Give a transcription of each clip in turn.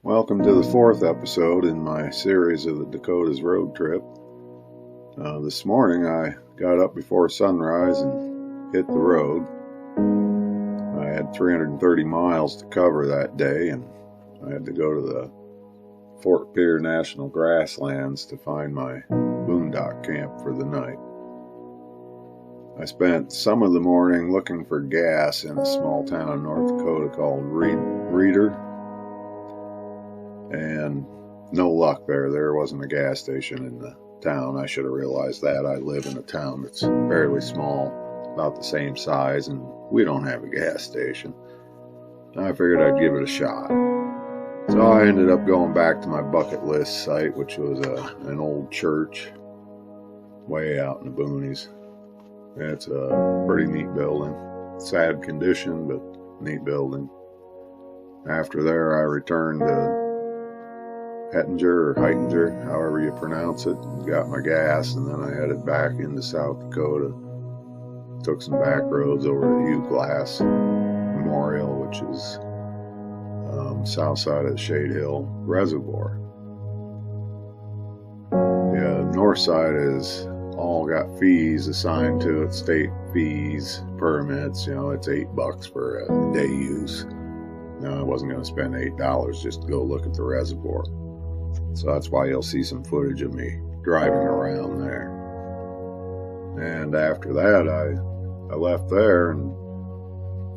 Welcome to the fourth episode in my series of the Dakotas road trip. This morning I got up before sunrise and hit the road. I had 330 miles to cover that day, and I had to go to the Fort Pierre National Grasslands to find my boondock camp for the night. I spent some of the morning looking for gas in a small town in North Dakota called Reeder. And no luck there. There wasn't a gas station in the town. I should have realized that. I live in a town that's fairly small, about the same size, and we don't have a gas station. I figured I'd give it a shot. So I ended up going back to my bucket list site, which was an old church way out in the boonies. It's a pretty neat building. Sad condition, but neat building. After there, I returned to Hettinger, however you pronounce it, got my gas, and then I headed back into South Dakota. Took some back roads over to Hugh Glass Memorial, which is south side of the Shade Hill Reservoir. The north side is all got fees assigned to it, state fees, permits. It's $8 for a day use. Now, I wasn't going to spend $8 just to go look at the reservoir. So that's why you'll see some footage of me driving around there. And after that, I left there, and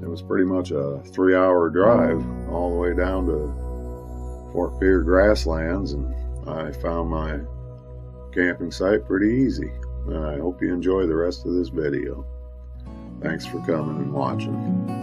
it was pretty much a 3-hour drive all the way down to Fort Pierre Grasslands, and I found my camping site pretty easy. And I hope you enjoy the rest of this video. Thanks for coming and watching.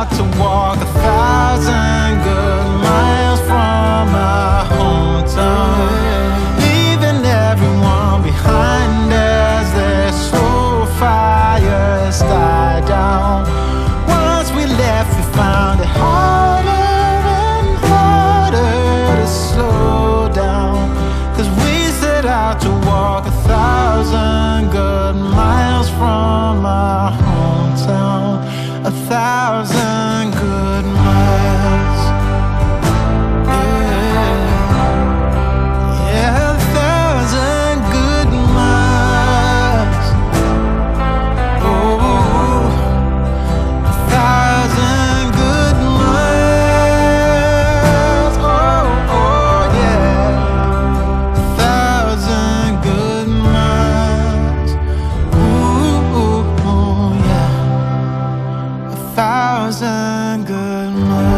out to walk 1,000 good miles from my hometown, leaving everyone behind as their slow fires die down. Once we left, we found it harder and harder to slow down, 'cause we set out to walk 1,000 good miles from our hometown, 1,000 good miles. Yeah, 1,000 good miles. Oh, 1,000 good miles. Oh, oh yeah, 1,000 good miles. Ooh, yeah, 1,000 good miles.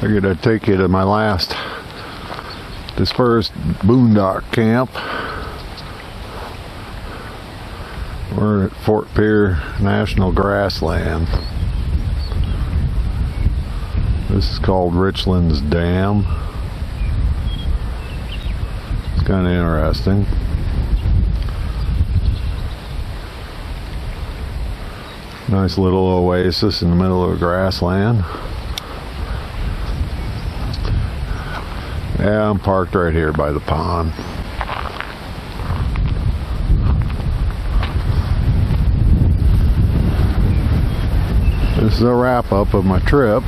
Figured I'd take you to my last dispersed boondock camp. We're at Fort Pierre National Grassland. This is called Richland's Dam. It's kind of interesting. Nice little oasis in the middle of a grassland. Yeah, I'm parked right here by the pond. This is a wrap-up of my trip.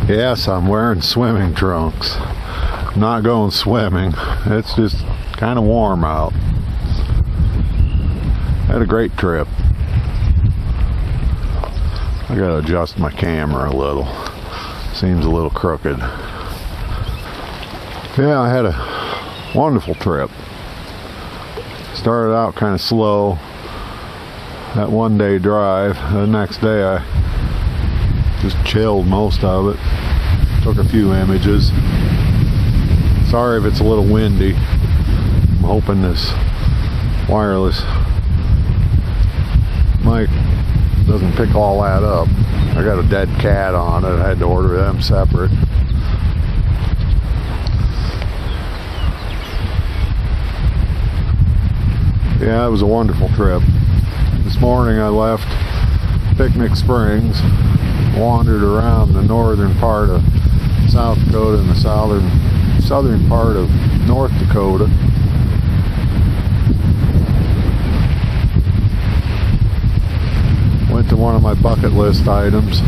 Yes, I'm wearing swimming trunks. I'm not going swimming. It's just kind of warm out. Had a great trip. I gotta adjust my camera a little. Seems a little crooked. Yeah, I had a wonderful trip. Started out kind of slow. That one-day drive. The next day I just chilled most of it. Took a few images. Sorry if it's a little windy. I'm hoping this wireless mic doesn't pick all that up. I got a dead cat on it. I had to order them separate. Yeah, it was a wonderful trip. This morning I left Picnic Springs wandered around the northern part of South Dakota and the southern part of North Dakota. Went to one of my bucket list items,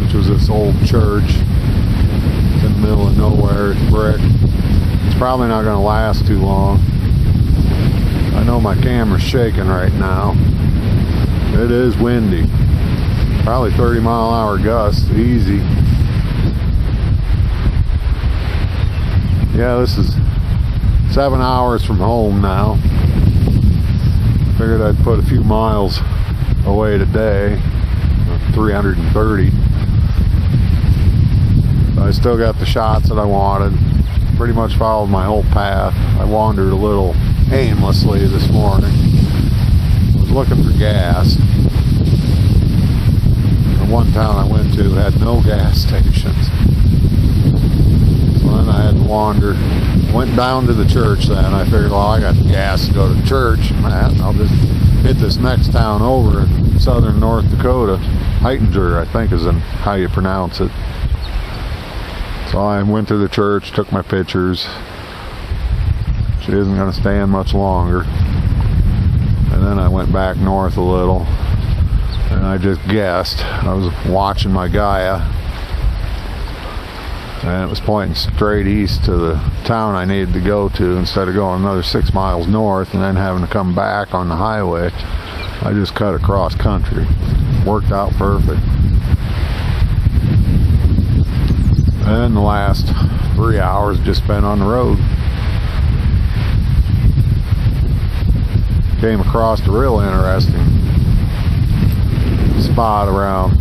which was this old church. It's in the middle of nowhere. It's brick. It's probably not going to last too long. I know my camera's shaking right now. It is windy. Probably 30-mile-an-hour gusts, easy. Yeah, this is 7 hours from home now. Figured I'd put a few miles away today, 330. I still got the shots that I wanted. Pretty much followed my whole path. I wandered a little aimlessly this morning. Was looking for gas. The one town I went to had no gas stations. So then I had to wander. Went down to the church then. I figured, well, I got gas to go to church and that. I'll just hit this next town over in southern North Dakota. Heitinger, I think is how you pronounce it. So I went to the church, took my pictures. She isn't going to stand much longer. And then I went back north a little. And I just guessed. I was watching my Gaia. And it was pointing straight east to the town I needed to go to instead of going another 6 miles north and then having to come back on the highway. I just cut across country. Worked out perfect. And the last 3 hours just spent on the road. Came across a real interesting spot around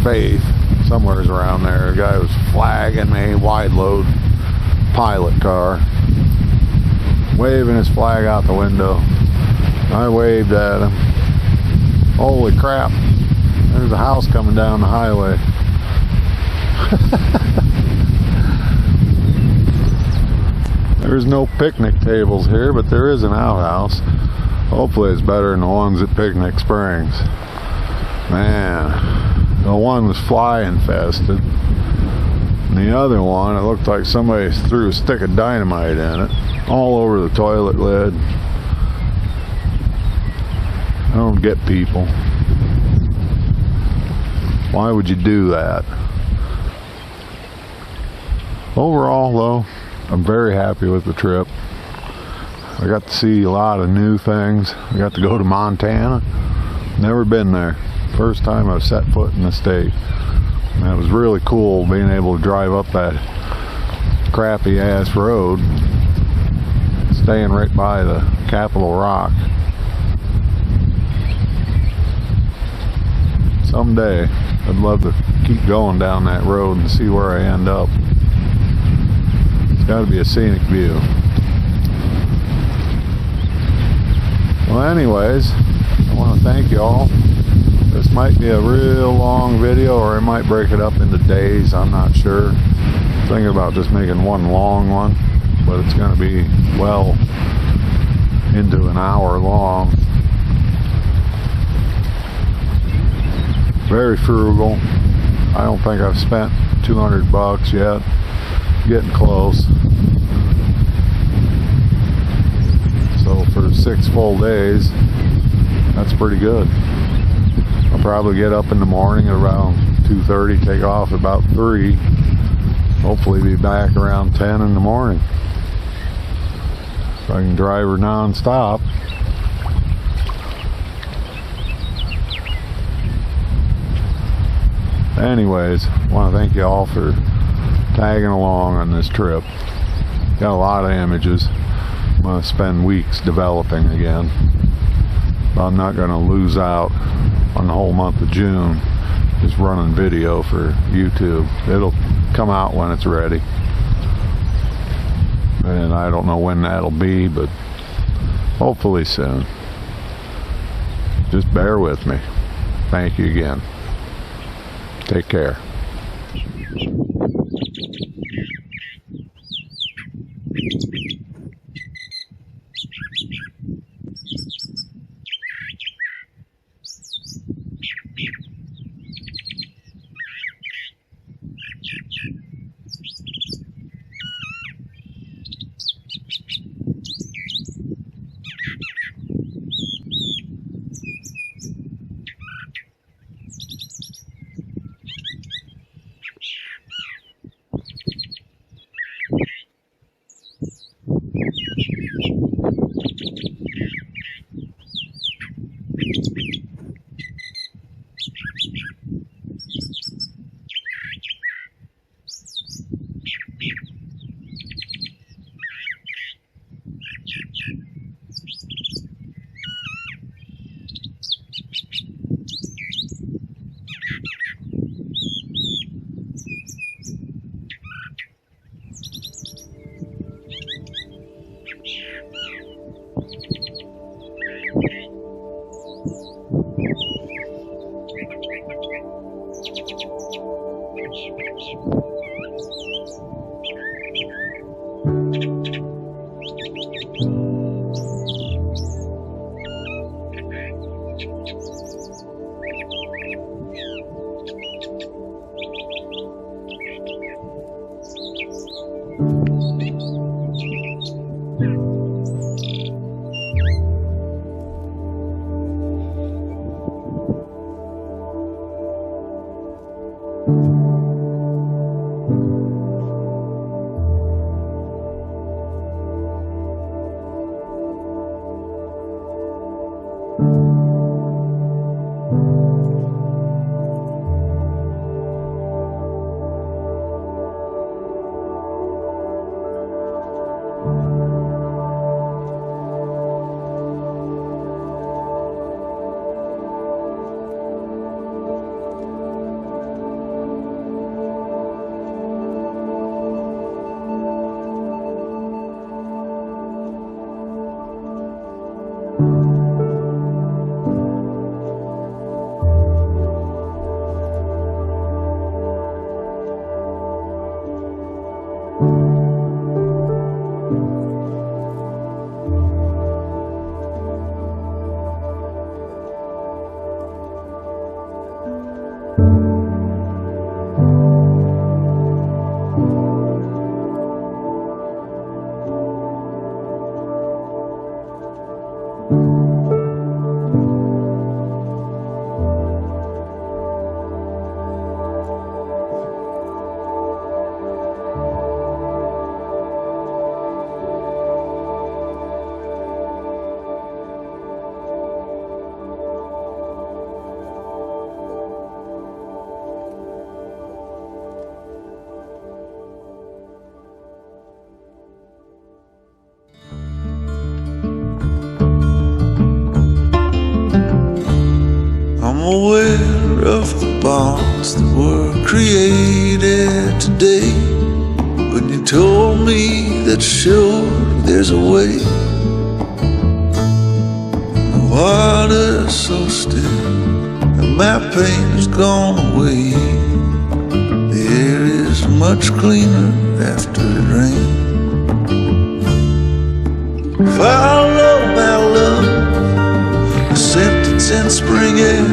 Faith. Somewhere's around there. A guy was flagging me, wide load pilot car, waving his flag out the window. I waved at him. Holy crap, there's a house coming down the highway. There's no picnic tables here, but there is an outhouse. Hopefully it's better than the ones at Picnic Springs. Man, the one was fly infested. And the other one, it looked like somebody threw a stick of dynamite in it. All over the toilet lid. I don't get people. Why would you do that? Overall, though, I'm very happy with the trip. I got to see a lot of new things. I got to go to Montana. Never been there. First time I've set foot in the state. And it was really cool being able to drive up that crappy ass road, staying right by the Capitol Rock. Someday I'd love to keep going down that road and see where I end up. It's got to be a scenic view. Well, anyways, I want to thank you all. This might be a real long video, or I might break it up into days. I'm not sure. I'm thinking about just making one long one, but it's going to be well into an hour long. Very frugal. I don't think I've spent $200 yet. Getting close. So for 6 full days, that's pretty good. I'll probably get up in the morning at around 2:30, take off about 3. Hopefully be back around 10 in the morning. If I can drive her non-stop. Anyways, I want to thank you all for tagging along on this trip. Got a lot of images. I'm going to spend weeks developing again. But I'm not going to lose out on the whole month of June just running video for YouTube. It'll come out when it's ready. And I don't know when that'll be, but hopefully soon. Just bear with me. Thank you again. Take care. I'm aware of the bonds that were created today. When you told me that sure there's a way, the water's so still and my pain has gone away. The air is much cleaner after it rains. Follow my love, the sentence in spring air.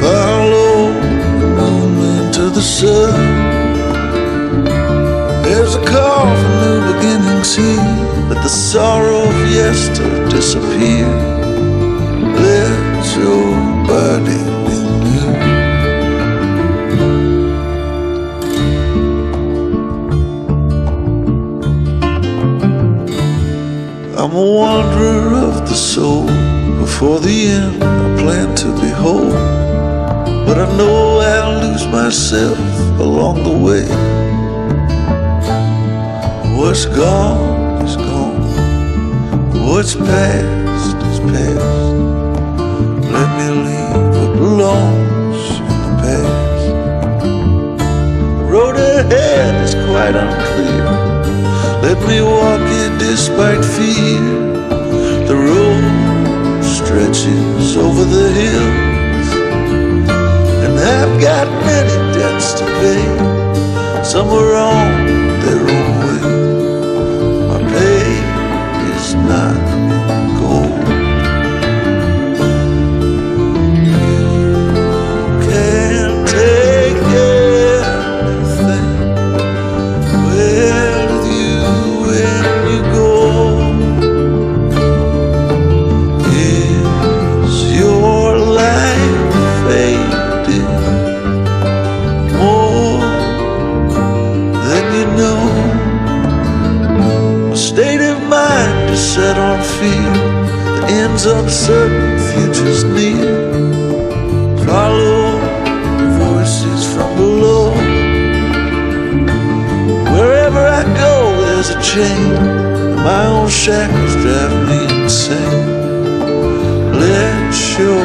Follow the moon into the sun. There's a call for new beginnings here, but the sorrow of yester disappear. Let your body be new. I'm a wanderer of the soul. Before the end I plan to behold, but I know I'll lose myself along the way. What's gone is gone, what's past is past. Let me leave what belongs in the past. Road ahead is quite unclear, let me walk it despite fear. The road stretches over the hills, and I've got many debts to pay. Some are on their own way. My pay is not in gold. You can't take everything with you when you go. Is your life fading more than you know? A state of mind is set on fear, the end's uncertain, future's near. Follow the voices from below. Wherever I go there's a chain, and my own shackles drive me insane. Let your